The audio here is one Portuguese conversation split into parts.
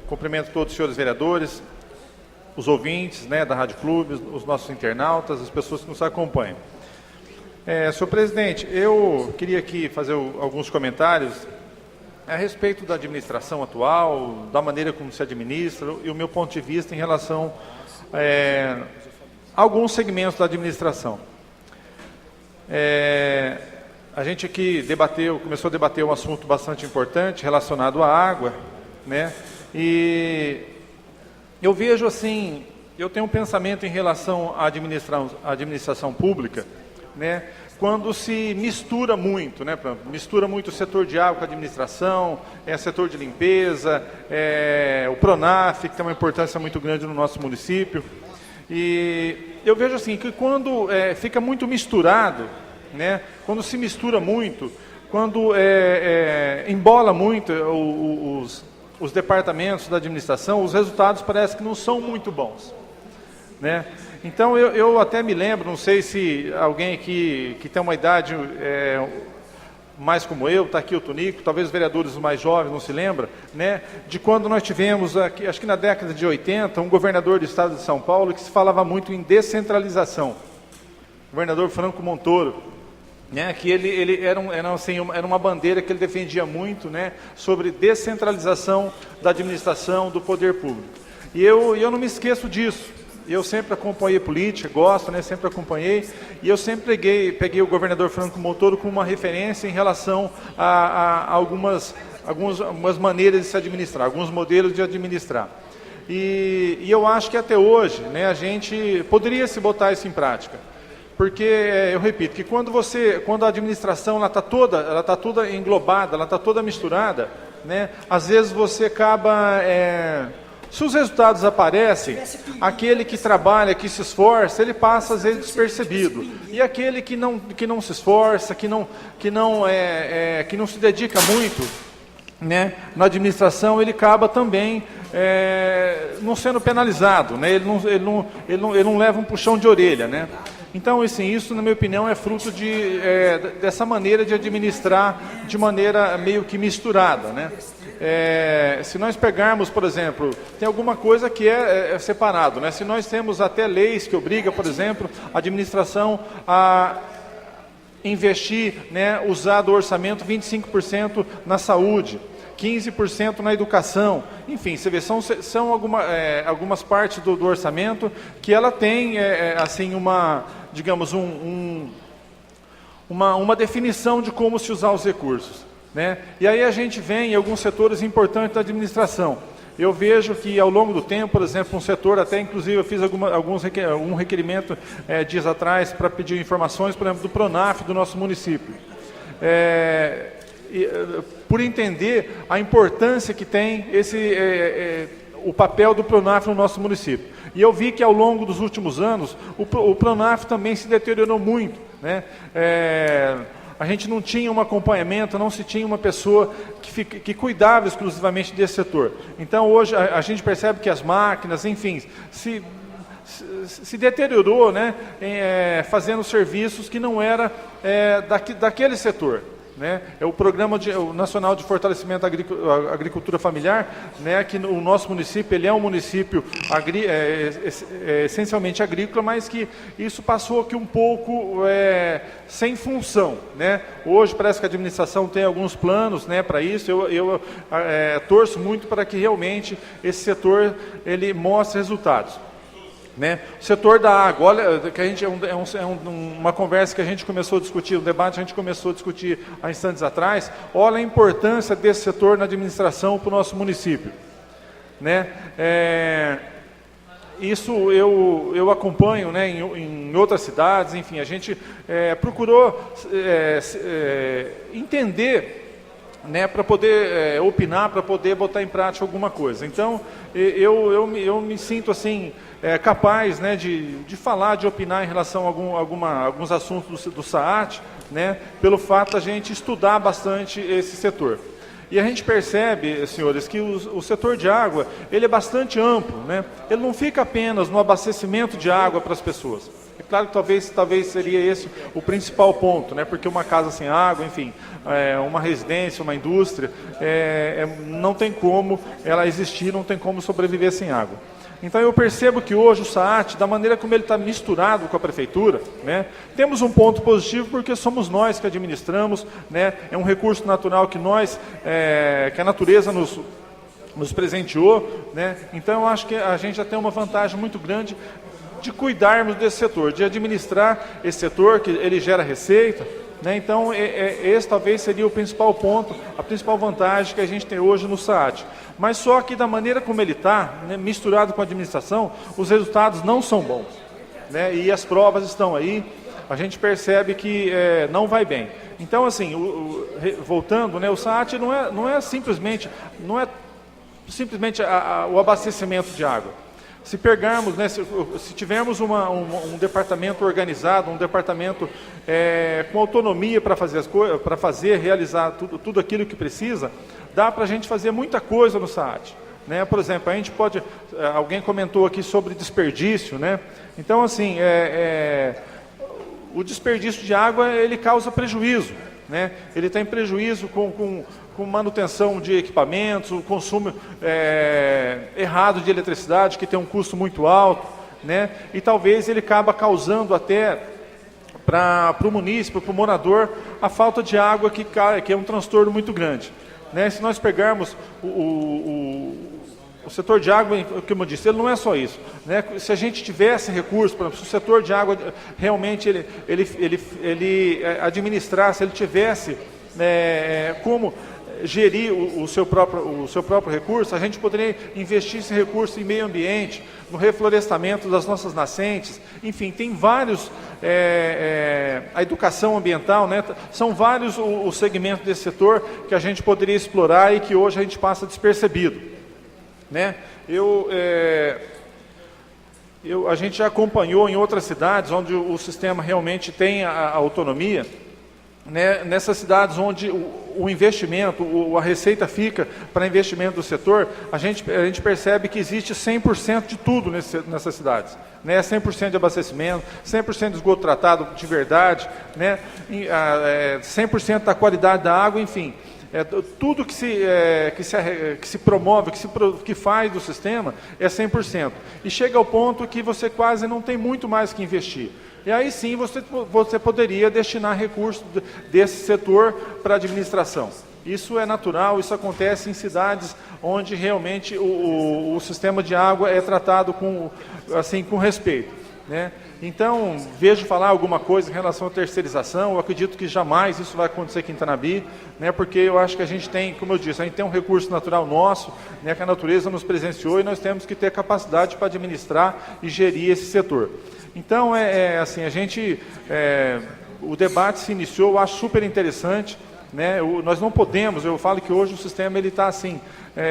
Cumprimento todos os senhores vereadores, os ouvintes, né, da Rádio Clube, os nossos internautas, as pessoas que nos acompanham. Senhor presidente, eu queria aqui fazer alguns comentários a respeito da administração atual, da maneira como se administra e o meu ponto de vista em relação a alguns segmentos da administração. A gente aqui começou a debater um assunto bastante importante relacionado à água, né? E eu vejo assim, eu tenho um pensamento em relação à administração pública, né? Quando se mistura muito, né? Mistura muito o setor de água com a administração, setor de limpeza, o Pronaf, que tem uma importância muito grande no nosso município. E eu vejo assim, que quando fica muito misturado, né? Quando se mistura muito, quando embola muito os departamentos da administração, os resultados parecem que não são muito bons, né? Então eu até me lembro, não sei se alguém aqui que tem uma idade mais como eu, está aqui o Tonico, talvez os vereadores mais jovens não se lembram, né, de quando nós tivemos, aqui, acho que na década de 80, um governador do estado de São Paulo que se falava muito em descentralização, o governador Franco Montoro, né, que ele era uma bandeira que ele defendia muito, né, sobre descentralização da administração, do poder público. E eu não me esqueço disso. Eu sempre acompanhei política, gosto, né, sempre acompanhei, e eu sempre peguei o governador Franco Montoro como uma referência em relação a algumas maneiras de se administrar, alguns modelos de administrar. E eu acho que até hoje, né, a gente poderia se botar isso em prática. Porque, eu repito, que quando a administração está toda englobada, ela está toda misturada, né, às vezes você acaba... Se os resultados aparecem, aquele que trabalha, que se esforça, ele passa às vezes despercebido. E aquele que não se esforça, que não se dedica muito, né, na administração, ele acaba também não sendo penalizado, né? Ele não leva um puxão de orelha, né? Então, assim, isso, na minha opinião, é fruto dessa maneira de administrar de maneira meio que misturada, né? Se nós pegarmos, por exemplo, tem alguma coisa que é separado, né? Se nós temos até leis que obrigam, por exemplo, a administração a investir, né, usar do orçamento 25% na saúde, 15% na educação, enfim, você vê, são algumas partes do orçamento que ela tem, assim, digamos, uma definição de como se usar os recursos, né? E aí a gente vem em alguns setores importantes da administração. Eu vejo que ao longo do tempo, por exemplo, um setor, até inclusive eu fiz algum requerimento dias atrás para pedir informações, por exemplo, do Pronaf do nosso município. Por entender a importância que tem o papel do Pronaf no nosso município. E eu vi que ao longo dos últimos anos, o Pronaf também se deteriorou muito, né? A gente não tinha um acompanhamento, não se tinha uma pessoa que cuidava exclusivamente desse setor. Então, hoje, a gente percebe que as máquinas, enfim, se deteriorou, né, fazendo serviços que não era daquele setor, né? É o Programa Nacional de Fortalecimento da Agricultura Familiar, né, que o nosso município, ele é um município essencialmente agrícola, mas que isso passou aqui um pouco sem função, né? Hoje parece que a administração tem alguns planos, né, para isso. Eu torço muito para que realmente esse setor ele mostre resultados, né? O setor da água, olha, que a gente uma conversa que a gente começou a discutir, um debate a gente começou a discutir há instantes atrás. Olha a importância desse setor na administração para o nosso município, né? Isso eu acompanho, né, em outras cidades, enfim, a gente procurou entender, né, para poder opinar, para poder botar em prática alguma coisa. Então, eu me sinto assim capaz, né, de falar, de opinar em relação a alguns assuntos do SAAT, né, pelo fato da gente estudar bastante esse setor. E a gente percebe, senhores, que o setor de água, ele é bastante amplo, né? Ele não fica apenas no abastecimento de água para as pessoas. É claro que talvez seria esse o principal ponto, né? Porque uma casa sem água, enfim, uma residência, uma indústria, não tem como ela existir, não tem como sobreviver sem água. Então eu percebo que hoje o SAAT, da maneira como ele está misturado com a prefeitura, né, temos um ponto positivo porque somos nós que administramos, né, é um recurso natural que que a natureza nos presenteou, né, então eu acho que a gente já tem uma vantagem muito grande de cuidarmos desse setor, de administrar esse setor, que ele gera receita, né, então esse talvez seria o principal ponto, a principal vantagem que a gente tem hoje no SAAT. Mas só que da maneira como ele está, né, misturado com a administração, os resultados não são bons, né, e as provas estão aí, a gente percebe que não vai bem. Então, assim, voltando, né, o SAAT não é simplesmente o abastecimento de água. Se pegarmos, né, se tivermos um departamento organizado, um departamento com autonomia para fazer as coisas, para realizar tudo aquilo que precisa, dá para a gente fazer muita coisa no SAAT. Né? Por exemplo, a gente pode, alguém comentou aqui sobre desperdício, né? Então, assim, o desperdício de água, ele causa prejuízo, né? Ele tem prejuízo com manutenção de equipamentos, o consumo errado de eletricidade, que tem um custo muito alto, né? E talvez ele acaba causando até para o munícipe, para o morador, a falta de água, que é um transtorno muito grande. Né? Se nós pegarmos o setor de água, como eu disse, ele não é só isso. Né? Se a gente tivesse recursos, por exemplo, se o setor de água realmente ele administrasse, ele tivesse como gerir o seu próprio recurso, a gente poderia investir esse recurso em meio ambiente, no reflorestamento das nossas nascentes, enfim, tem vários, a educação ambiental, né, são vários os segmentos desse setor que a gente poderia explorar e que hoje a gente passa despercebido. Né? A gente já acompanhou em outras cidades onde o sistema realmente tem a autonomia, né, nessas cidades onde o investimento, a receita fica para investimento do setor, a gente percebe que existe 100% de tudo nessas cidades. Né, 100% de abastecimento, 100% de esgoto tratado de verdade, né, 100% da qualidade da água, enfim. Tudo que se promove, que faz do sistema é 100%. E chega ao ponto que você quase não tem muito mais que investir. E aí sim você poderia destinar recursos desse setor para a administração. Isso é natural, isso acontece em cidades onde realmente o sistema de água é tratado com respeito. Né? Então, vejo falar alguma coisa em relação à terceirização, eu acredito que jamais isso vai acontecer aqui em Tanabi, né? Porque eu acho que a gente tem, como eu disse, a gente tem um recurso natural nosso, né, que a natureza nos presenciou e nós temos que ter capacidade para administrar e gerir esse setor. Então, assim, o debate se iniciou, eu acho super interessante, né? Nós não podemos, eu falo que hoje o sistema está assim,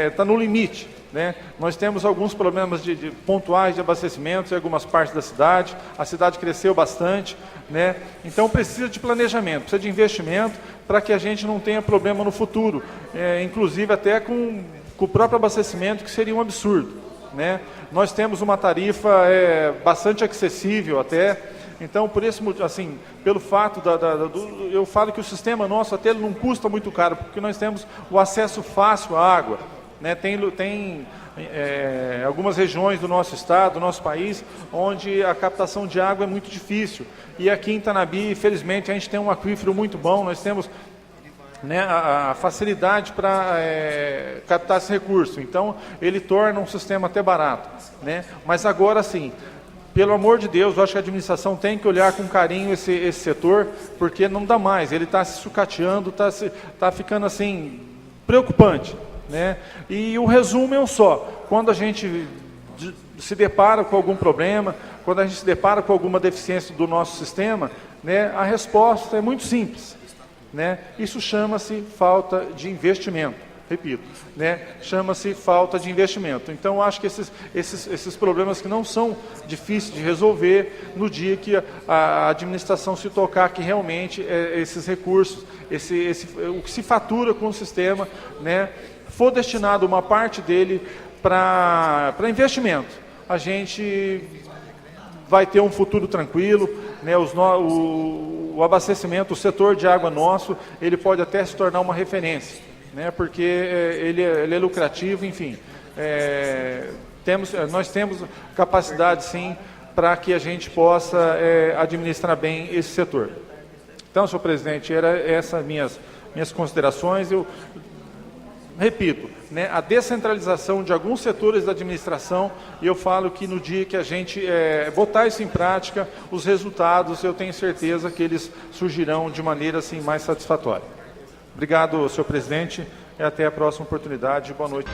está no limite. Né? Nós temos alguns problemas pontuais de abastecimento em algumas partes da cidade, a cidade cresceu bastante, né? Então precisa de planejamento, precisa de investimento para que a gente não tenha problema no futuro, inclusive até com o próprio abastecimento, que seria um absurdo. Né? Nós temos uma tarifa bastante acessível até, então por esse assim, pelo fato eu falo que o sistema nosso até não custa muito caro, porque nós temos o acesso fácil à água. Né, tem algumas regiões do nosso estado, do nosso país, onde a captação de água é muito difícil. E aqui em Tanabi, felizmente, a gente tem um aquífero muito bom, nós temos, né, a facilidade para captar esse recurso. Então, ele torna um sistema até barato. Né? Mas agora sim, pelo amor de Deus, eu acho que a administração tem que olhar com carinho esse setor, porque não dá mais, ele está se sucateando, está ficando assim, preocupante. Né? E o resumo é um só: quando a gente se depara com algum problema, quando a gente se depara com alguma deficiência do nosso sistema, né, a resposta é muito simples. Né? Isso chama-se falta de investimento. Repito, né? Chama-se falta de investimento. Então, eu acho que esses problemas que não são difíceis de resolver, no dia que a administração se tocar que realmente esses recursos, o que se fatura com o sistema, né, for destinado uma parte dele para investimento, a gente vai ter um futuro tranquilo, né? O abastecimento, o setor de água nosso, ele pode até se tornar uma referência, né? Porque ele é lucrativo, enfim. Nós temos capacidade, sim, para que a gente possa administrar bem esse setor. Então, senhor presidente, essas minhas considerações. Eu repito, né, a descentralização de alguns setores da administração, e eu falo que no dia que a gente botar isso em prática, os resultados, eu tenho certeza que eles surgirão de maneira assim, mais satisfatória. Obrigado, senhor presidente, e até a próxima oportunidade. Boa noite.